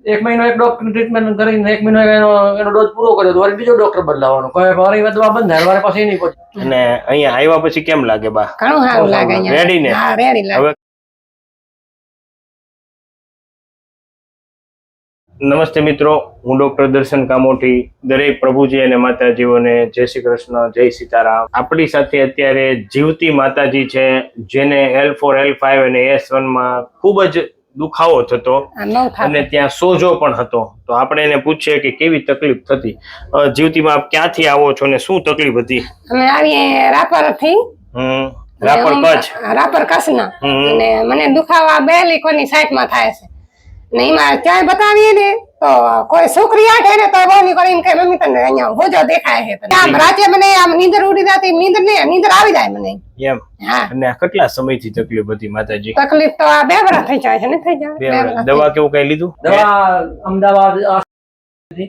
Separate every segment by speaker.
Speaker 1: એક મહિનો એક ડોક્ટર ટ્રીટમેન્ટ કરીને એક મહિનો એનો ડોઝ પૂરો કર્યો તો બીજો ડોક્ટર બદલાવાનો મારી દવા બંધ થાય મારે પાસે નહીં પહોંચે.
Speaker 2: અને અહીંયા આવ્યા પછી કેમ લાગે બા?
Speaker 3: ઘણું સારું લાગે અહીંયા.
Speaker 2: રેડી ને?
Speaker 3: હા રેડી લાગે.
Speaker 2: નમસ્તે મિત્રો, હું ડોક્ટર દર્શન કામોઠી. દરેક પ્રભુજી અને માતાજીઓને જય શ્રી કૃષ્ણ, જય સીતારામ. આપણી સાથે અત્યારે જીવતી માતાજી છે, જેને L4 L5 અને S1 માં ખૂબ જ દુખાવો થતો અને ત્યાં સોજો પણ હતો. તો આપણે એને પૂછીએ કે કેવી તકલીફ થતી. જીવતીમાં આપ ક્યાંથી આવો છો ને શું તકલીફ હતી?
Speaker 3: અમે આવીએ રાપર થી.
Speaker 2: રાપર કચ્છ.
Speaker 3: રાપર કચ્છના. અને મને દુખાવા બેલી કોની સાઈડ માં થાય છે ને એમાં ચાય બતાવીએ ને તો કોઈ છોકરી આઠે ને તો બોની કરીને કે મમ્મી તને અહીંયા હોજો દેખાય છે. આમ રાતે મને આમ નીંદર ઉડી જતી, નીંદર આવી જાય મને
Speaker 2: એમ.
Speaker 3: હા.
Speaker 2: અને કેટલા સમયથી તકલીફ હતી માતાજી?
Speaker 3: તકલીફ તો આ 2 વર્ષ થઈ જાય છે ને થઈ જાય.
Speaker 2: દવા કેવું કઈ લીધું?
Speaker 1: દવા અમદાવાદ લીધી,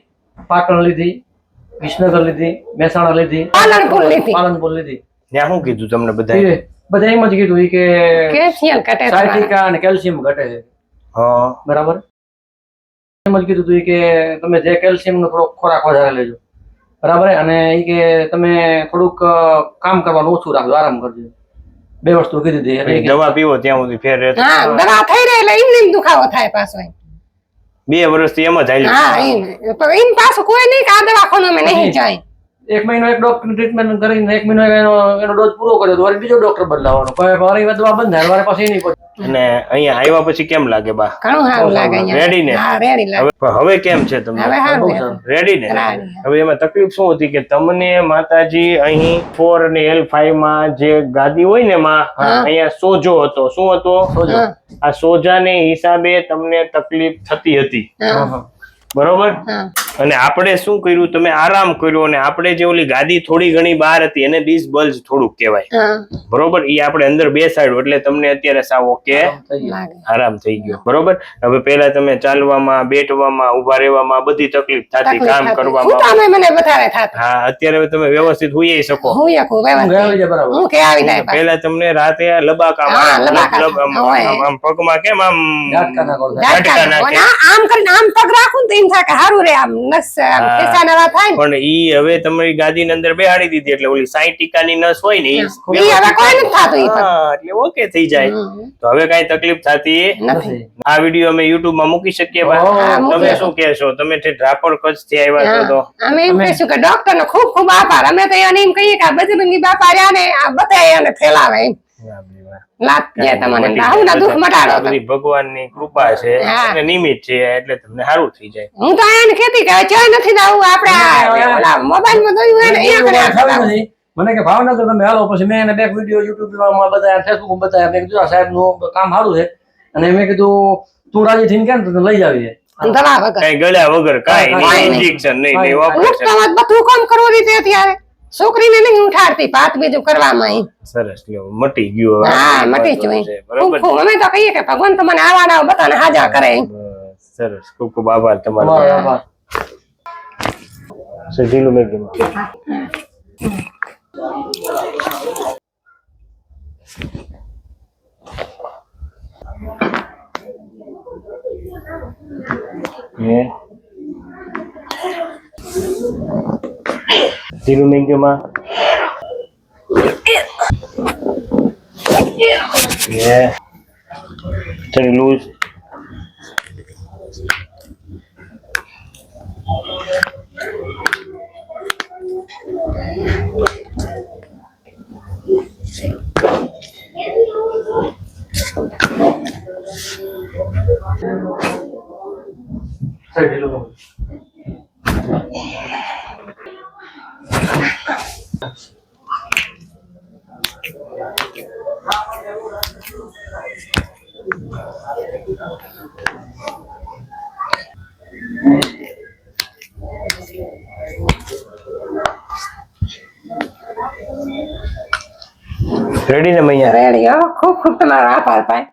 Speaker 1: પાટણ લીધી, વિસનગર લીધી, મહેસાણા લીધી, પાલનપુર લીધી.
Speaker 2: ત્યાં શું કીધું તમને? બધા
Speaker 1: એમ જ કીધું કે
Speaker 3: કેલ્શિયમ ઘટે,
Speaker 1: સાયટ્રિકા અને કેલ્શિયમ ઘટે છે.
Speaker 2: હા
Speaker 1: બરાબર. એમ જ કીધું હતું કે તમે જે કેલ્શિયમ નો થોડોક ખોરાક વધારે લેજો, બરાબર. અને એ કે તમે થોડુંક કામ કરવાનું ઓછું રાખજો, આરામ કરજો. 2 વસ્તુ કીધી હતી.
Speaker 2: દવા પીવો ત્યાં સુધી ફેર રહેતો.
Speaker 3: હા દવા થઈ રહે એટલે એમ દુખાવો થાય પાછો.
Speaker 2: 2 વર્ષથી એમ જ હાલ્યું.
Speaker 3: હા તો એમ પાછું કોઈ નહીં કે આ દવાખાનામાં નહીં જાય.
Speaker 1: એક મહિનો એક ડોક્ટર ટ્રીટમેન્ટ કરીને એક મહિનો એનો ડોઝ પૂરો કર્યો તો બીજો ડોક્ટર બદલાવાનો મારી દવા બંધ થાય મારે પાસે નહીં પહોંચે.
Speaker 2: અને અહીંયા આવ્યા પછી કેમ લાગે બા?
Speaker 3: ઘણું સારું લાગે અહીંયા.
Speaker 2: રેડી ને?
Speaker 3: હા રેડી લાગે.
Speaker 2: હવે કેમ છે તમને?
Speaker 3: હવે સારું.
Speaker 2: રેડી ને? હવે એમાં તકલીફ શું હતી કે તમને માતાજી અહીં 4 અને L5 માં જે ગાદી હોય ને માં અહીંયા સોજો હતો. શું હતો? સોજો. આ સોજાને હિસાબે તમને તકલીફ થતી હતી, બરોબર. અને આપણે શું કર્યું, તમે આરામ કર્યો અને આપણે જે ઓલી ગાદી થોડી ઘણી બહાર હતી એને ડીશ બલ્જ થોડુંક કહેવાય, બરોબર. એ આપણે અંદર બેસાડ્યું એટલે તમને અત્યારે સાવ ઓકે આરામ થઈ ગયો, બરોબર. હવે પેલા તમે ચાલવામાં, બેઠવામાં, ઉભા રહેવામાં બધી તકલીફ થતી, કામ કરવામાં. હા અત્યારે હવે તમે વ્યવસ્થિત હુઈ શકો. પેલા તમને રાતે લબાકા પગમાં કેમ આમ ઝાટકા નાખે,
Speaker 3: આમ કરીને આમ પગ રાખું તો એમ થાય કે સારું રે, આમ નસ
Speaker 2: પણ ઈ હવે તમારી ગાદી ની અંદર બેહાડી દીધી એટલે ઓલી 60% ની નસ હોય ને એટલે ઓકે થઈ જાય. તો હવે કઈ તકલીફ થતી નથી. આ વિડીયો અમે YouTube માં મૂકી શકીએ? તમે શું કહેશો? તમે રાપર કચ્છ થી આવ્યા છો તો
Speaker 3: અમે એમ કહીશું કે ડોક્ટર નો ખૂબ ખૂબ આભાર. અમે તો એને એમ કહીએ કે આ બજરંગી બાપા રહ્યા ને આ બધા એને ફેલાવે એમ.
Speaker 2: ભગવાનની કૃપા છે અને નિમિત્ત છે એટલે તમને સારું થઈ જાય.
Speaker 3: હું તો આને કહેતી કે ચા નથી આવું આપણે મોબાઈલ માં જોયું હોય
Speaker 1: મને કે ભાવનગર તમે હાલો. પછી મેં એને 2 વિડીયો YouTube માં બતાવ્યા, Facebook માં બતાવ્યા. મેં કીધું સાહેબ નું કામ સારું છે અને મેં કીધું તું રાજી થઈને કેમ તો લઈ જાવી
Speaker 3: દવા વગર,
Speaker 2: કઈ ગળ્યા વગર, કઈ ઇન્જેક્શન નહીં,
Speaker 3: બધું કામ કરવું રીતે અત્યારે છોકરીને નહીં ઉઠાડતી, પાત બીજું કરવામાં.
Speaker 2: સરસ, મટી ગયું.
Speaker 3: હા મટી ગયું. અમે તો કહીએ કે ભગવાન તો મને આવા બધાને હાજર કરે.
Speaker 2: સરસ, ખૂબ ખૂબ આભાર તમારો.
Speaker 1: આભાર.
Speaker 2: ઢીલું મેં ઢીલું મેંગ્યુમાં ચડી લૂઝ. રેડી ને મૈયા?
Speaker 3: રેડી. ખૂબ ખૂબ તમારો આભાર ભાઈ.